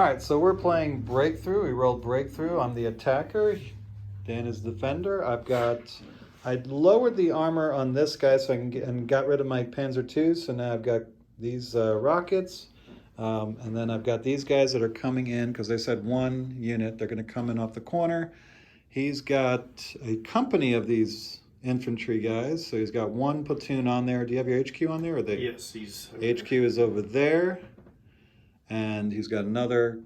Alright, so we're playing Breakthrough. We rolled Breakthrough. I'm the attacker. Dan is defender. I lowered the armor on this guy so I can get, and got rid of my Panzer II. So now I've got these rockets. And then I've got these guys that are coming in because they said one unit. They're going to come in off the corner. He's got a company of these infantry guys. So he's got one platoon on there. Do you have your HQ on there? Or they? Yes, he's HQ is over there. And he's got another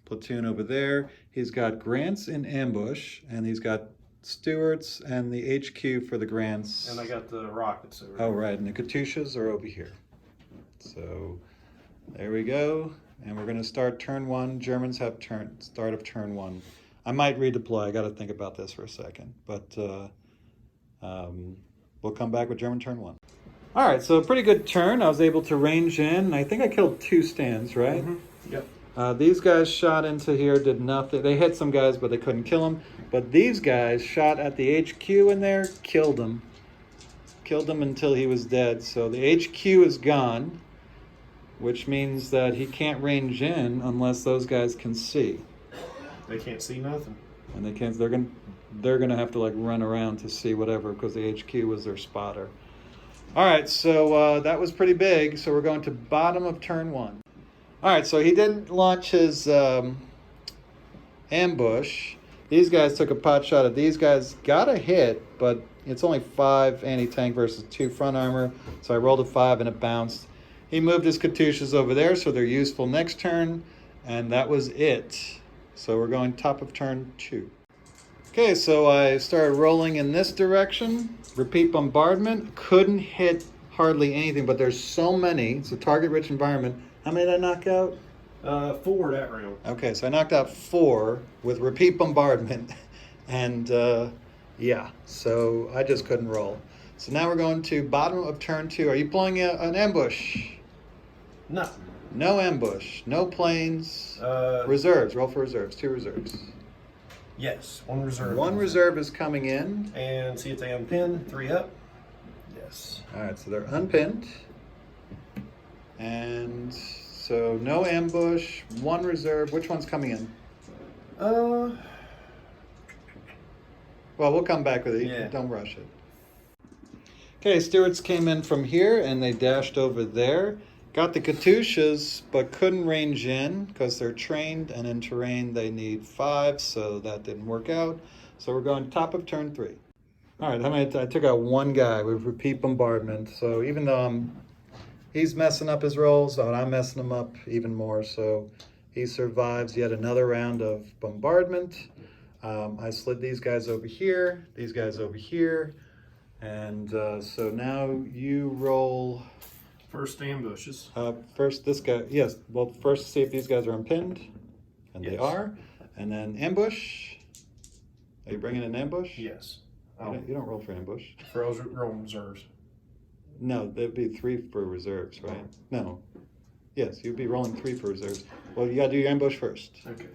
platoon over there. He's got Grants in ambush, and he's got Stewarts and the HQ for the Grants. And I got the rockets over Oh, right, and the Katyushas are over here. So there we go. And we're going to start turn one. Germans have start of turn one. I might redeploy. I got to think about this for a second. But we'll come back with German turn one. All right, so a pretty good turn. I was able to range in. I think I killed 2 stands, right? Mm-hmm. Yep. These guys shot into here, did nothing. They hit some guys, but they couldn't kill them. But these guys shot at the HQ in there, killed him. Killed him until he was dead. So the HQ is gone, which means that he can't range in unless those guys can see. They can't see nothing. And they can't. They're gonna have to like run around to see whatever because the HQ was their spotter. All right, so that was pretty big. So we're going to bottom of turn one. All right, so he didn't launch his ambush. These guys took a pot shot at these guys. Got a hit, but it's only 5 anti-tank versus 2 front armor. So I rolled a 5 and it bounced. He moved his Katyushas over there, so they're useful next turn. And that was it. So we're going top of turn 2. Okay, so I started rolling in this direction. Repeat bombardment. Couldn't hit hardly anything, but there's so many. It's a target-rich environment. How many did I knock out? 4 that round. Okay, so I knocked out 4 with repeat bombardment. And yeah, so I just couldn't roll. So now we're going to bottom of turn 2. Are you pulling an ambush? No. No ambush. No planes. Reserves. Roll for reserves. 2 reserves. Yes, 1 reserve. 1 reserve is coming in. And see if they unpin. 3 up. Yes. All right, so they're unpinned. And so no ambush, 1 reserve. Which one's coming in? Well, we'll come back with it. Yeah. Don't rush it. Okay, Stewarts came in from here and they dashed over there. Got the Katyushas, but couldn't range in because they're trained, and in terrain they need 5, so that didn't work out. So we're going top of turn 3. All right, I took out 1 guy with repeat bombardment. So even though he's messing up his rolls, I'm messing him up even more. So he survives yet another round of bombardment. I slid these guys over here, these guys over here. And so now you roll... First ambushes. First this guy, yes. Well, first see if these guys are unpinned. And yes. They are. And then ambush. Are you bringing an ambush? Yes. You don't roll for ambush. For roll reserves. No, there'd be 3 for reserves, right? No. Yes, you'd be rolling 3 for reserves. Well, you gotta do your ambush first. Okay.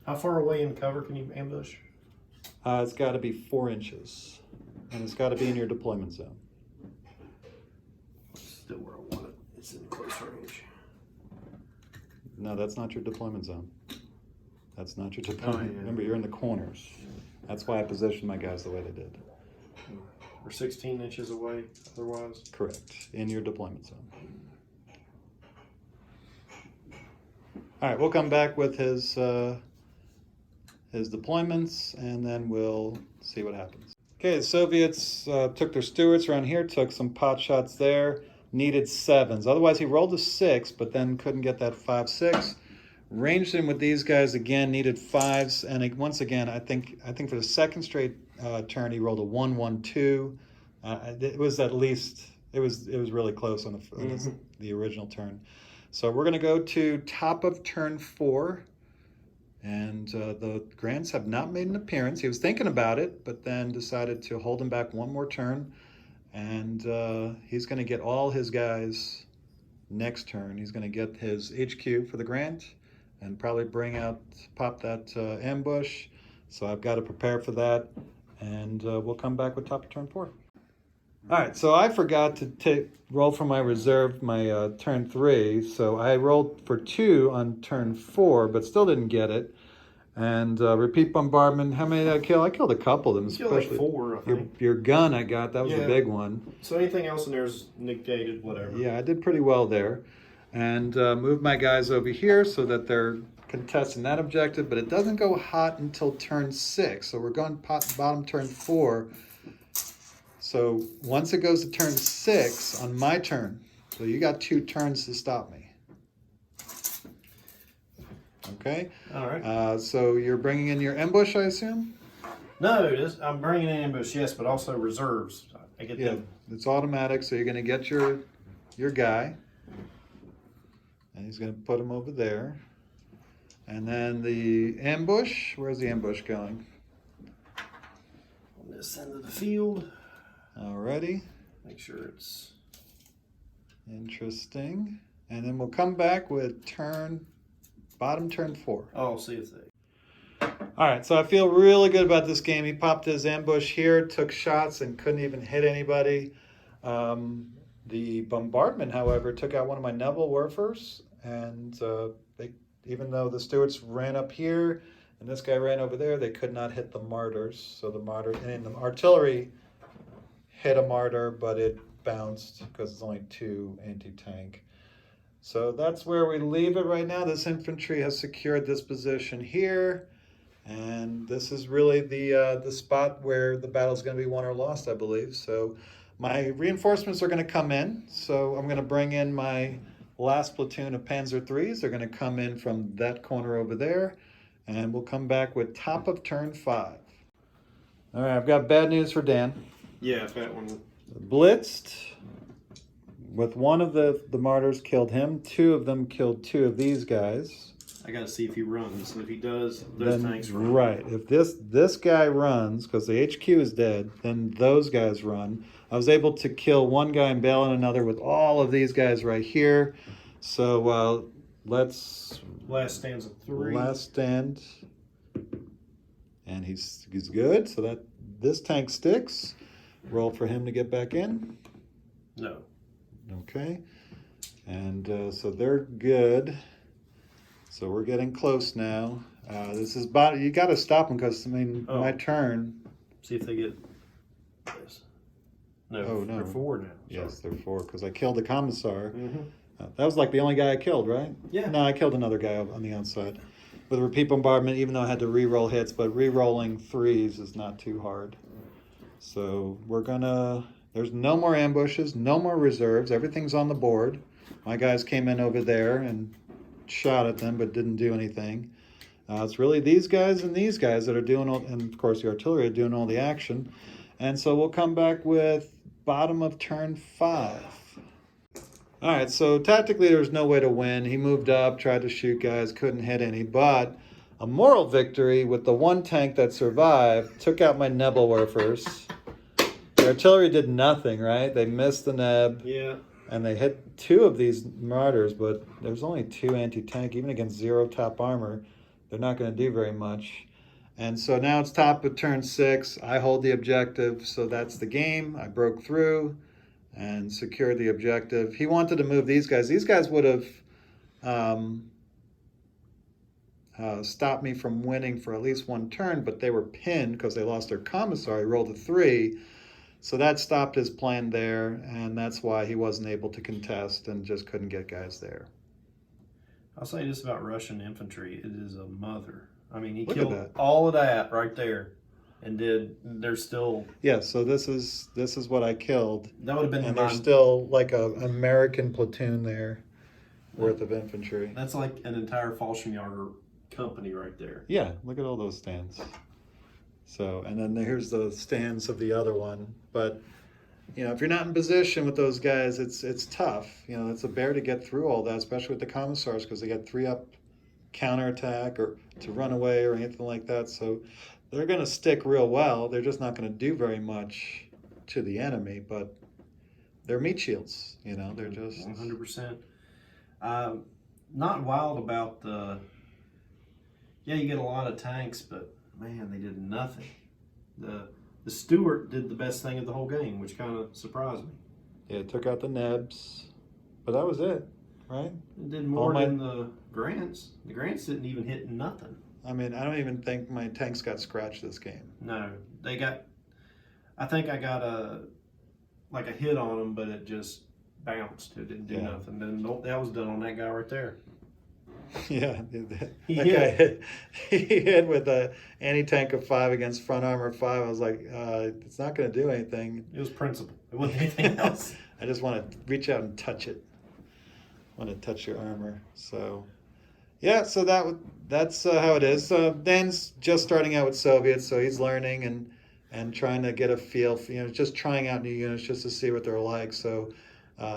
How far away in cover can you ambush? It's gotta be 4 inches. And it's gotta be in your deployment zone. Still where I want it. It's in close range. No, that's not your deployment zone. That's not your deployment. yeah. Remember, you're in the corners. That's why I positioned my guys the way they did. We're 16 inches away, otherwise. Correct. In your deployment zone. All right, we'll come back with his deployments, and then we'll see what happens. Okay, the Soviets took their Stewarts around here, took some pot shots there, needed 7s. Otherwise, he rolled a 6, but then couldn't get that 5-6. Ranged in with these guys again, needed 5s, and once again, I think for the second straight turn, he rolled a 1-1-2. It was at least it was really close on the original turn. So we're going to go to top of turn 4. And the Grants have not made an appearance. He was thinking about it, but then decided to hold him back 1 more turn. And he's going to get all his guys next turn. He's going to get his HQ for the Grant and probably pop that ambush. So I've got to prepare for that. And we'll come back with top of turn 4. All right, so I forgot to roll for my reserve, my turn 3. So I rolled for 2 on turn 4, but still didn't get it. And repeat bombardment. How many did I kill? I killed a couple of them, You killed like especially 4, I think. your gun. I got that was the Yeah. big one. So anything else in there is negated, whatever. Yeah, I did pretty well there, and moved my guys over here so that they're contesting that objective. But it doesn't go hot until turn 6, so we're going bottom turn 4. So once it goes to turn 6 on my turn, so you got 2 turns to stop me. Okay. All right. So you're bringing in your ambush, I assume. No, I'm bringing in ambush, yes, but also reserves. I get them. It's automatic, so you're going to get your guy, and he's going to put him over there. And then the ambush, where's the ambush going? On this end of the field. Alrighty. Make sure it's Interesting. And then we'll come back with bottom turn 4. Oh, see if they. All right, so I feel really good about this game. He popped his ambush here, took shots, and couldn't even hit anybody. The bombardment, however, took out one of my Neville Werfers, and even though the Stuarts ran up here and this guy ran over there, they could not hit the martyrs. So the artillery hit a martyr, but it bounced because it's only 2 anti-tank. So that's where we leave it right now. This infantry has secured this position here. And this is really the spot where the battle is going to be won or lost, I believe. So my reinforcements are going to come in. So I'm going to bring in my last platoon of Panzer IIIs. They're going to come in from that corner over there. And we'll come back with top of turn 5. All right, I've got bad news for Dan. Yeah, I've got one. Blitzed with one of the martyrs, killed him. 2 of them killed 2 of these guys. I got to see if he runs. And if he does, those tanks run. Right. If this guy runs, because the HQ is dead, then those guys run. I was able to kill one guy and bail on another with all of these guys right here. So let's... Last stands at 3. Last stand. And he's good. So this tank sticks. Roll for him to get back in. No. Okay. And so they're good. So we're getting close now. This is you got to stop them because my turn. See if they get this. No, Oh, no. they're 4 now. Yes, they're 4 because I killed the commissar. Mm-hmm. That was like the only guy I killed, right? Yeah. No, I killed another guy on the outside with repeat bombardment. Even though I had to re-roll hits, but re-rolling 3s is not too hard. So there's no more ambushes, no more reserves. Everything's on the board. My guys came in over there and shot at them, but didn't do anything. It's really these guys and these guys that are doing all, and of course the artillery are doing all the action. And so we'll come back with bottom of turn 5. All right, so tactically there was no way to win. He moved up, tried to shoot guys, couldn't hit any, but a moral victory with the one tank that survived, took out my Nebelwerfers. The artillery did nothing, right? They missed the Neb. Yeah. And they hit 2 of these martyrs, but there's only 2 anti-tank. Even against 0 top armor, they're not going to do very much. And so now it's top of turn 6. I hold the objective, so that's the game. I broke through and secured the objective. He wanted to move these guys. These guys would have stopped me from winning for at least 1 turn, but they were pinned because they lost their commissar. He rolled a 3. So that stopped his plan there, and that's why he wasn't able to contest and just couldn't get guys there. I'll say this about Russian infantry. It is a mother. I mean, he Look at killed that. all of that right there. And there's still... Yeah, so this is what I killed. That would have been And mine. there's still like an American platoon there worth of infantry. That's like an entire Fallschirmjäger company right there. Yeah, look at all those stands. So, and then here's the stands of the other one. But, if you're not in position with those guys, it's tough. It's a bear to get through all that, especially with the commissars, because they got 3-up counterattack or to run away or anything like that. So they're going to stick real well. They're just not going to do very much to the enemy, but they're meat shields. They're just 100%. Not wild about the... Yeah, you get a lot of tanks, but man, they did nothing. The the Stewart did the best thing of the whole game, which kind of surprised me. Yeah, it took out the Nebs, but that was it, right? It did more my- than the Grants. The Grants didn't even hit nothing. I mean, I don't even think my tanks got scratched this game. No, they got. I think I got a hit on them, but it just bounced. It didn't do Yeah. nothing. Then that was done on that guy right there. Yeah, He that guy hit, he hit with a anti-tank of 5 against front armor 5. I was like, it's not going to do anything. It was principle. It wasn't anything else. I just want to reach out and touch it. Want to touch your armor. So, yeah. So that's how it is. Dan's just starting out with Soviets, so he's learning and trying to get a feel for, just trying out new units just to see what they're like. So.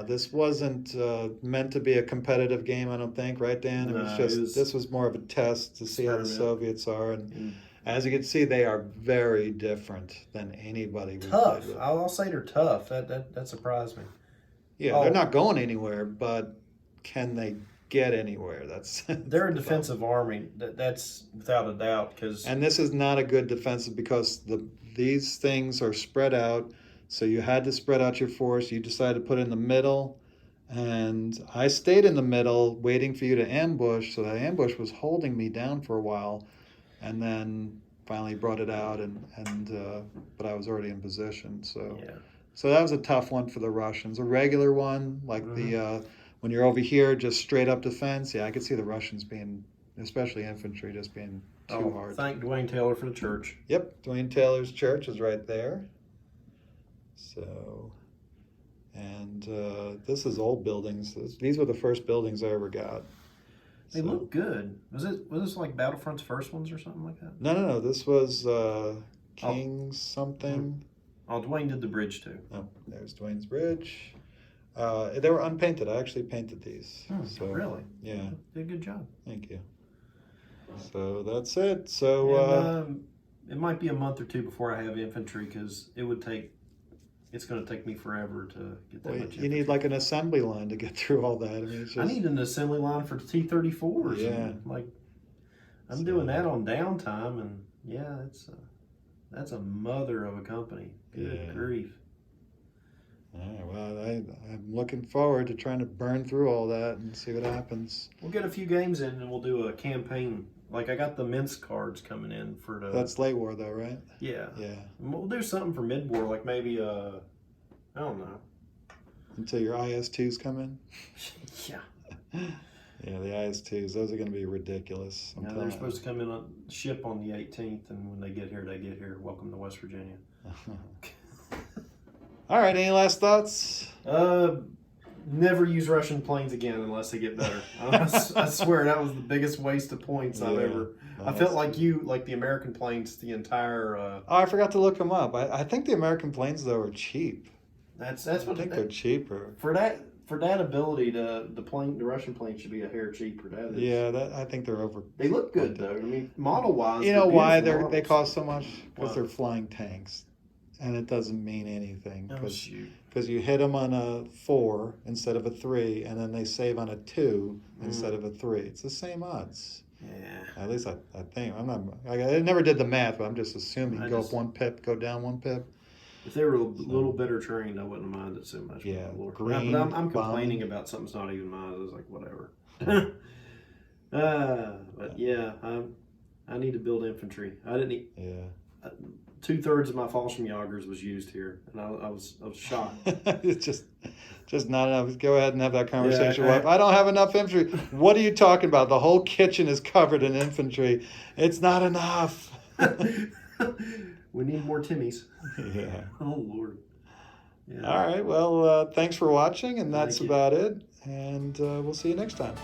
This wasn't meant to be a competitive game, I don't think, right, Dan? This was more of a test to see how the Soviets are, and as you can see, they are very different than anybody we Tough. played with. I'll say they're tough. That surprised me. Yeah, they're not going anywhere, but can they get anywhere? They're a defensive army. That's without a doubt. And this is not a good defensive because these things are spread out. So you had to spread out your force. You decided to put it in the middle. And I stayed in the middle waiting for you to ambush. So that ambush was holding me down for a while. And then finally brought it out. But I was already in position. So yeah. So that was a tough one for the Russians. A regular one, like when you're over here, just straight up defense. Yeah, I could see the Russians being, especially infantry, just being too hard. Thank Dwayne Taylor for the church. Yep, Dwayne Taylor's church is right there. So, and this is old buildings. These were the first buildings I ever got. They look good. Was this like Battlefront's first ones or something like that? No. This was King's something. Oh, Dwayne did the bridge too. Oh, there's Dwayne's bridge. They were unpainted. I actually painted these. So, really? Yeah. Did a good job. Thank you. So that's it. So it might be a month or two before I have infantry because it's going to take me forever to get that much infantry. You need like an assembly line to get through all that. I mean, I need an assembly line for T-34s. Yeah. I'm doing that on downtime, and yeah, that's a mother of a company. Good grief. All right, well, I'm looking forward to trying to burn through all that and see what happens. We'll get a few games in, and we'll do a campaign. Like I got the Minsk cards coming in for the. That's late war, though, right? Yeah. Yeah. And we'll do something for mid war, like maybe I don't know. Until your IS-2s come in. Yeah. Yeah, the IS-2s. Those are going to be ridiculous. Yeah, they're supposed to come in on ship on the 18th, and when they get here, they get here. Welcome to West Virginia. All right. Any last thoughts? Never use Russian planes again unless they get better. I swear that was the biggest waste of points I've ever. I felt like the American planes the entire. Oh, I forgot to look them up. I think the American planes though are cheap. That's I what think they're cheaper. For that ability, the Russian plane should be a hair cheaper. I think they're over. They look good though. I mean, model wise. You know why they cost so much? Because they're flying tanks, and it doesn't mean anything. Because you hit them on a 4 instead of a 3, and then they save on a 2 instead of a 3. It's the same odds. Yeah. At least I think. I never did the math, but I'm just assuming. Go up 1 pip, go down 1 pip. If they were a little better trained, I wouldn't have minded so much. Yeah. Green, but I'm complaining about something's not even mine. I was like, whatever. But yeah, I need to build infantry. I didn't. Yeah. 2/3 of my Fallschirmjägers was used here, and I was shocked. It's just not enough. Go ahead and have that conversation. Yeah, I don't have enough infantry. What are you talking about? The whole kitchen is covered in infantry. It's not enough. We need more Timmies. Yeah. Oh Lord. Yeah. All right. Well, thanks for watching, and that's about it. And we'll see you next time.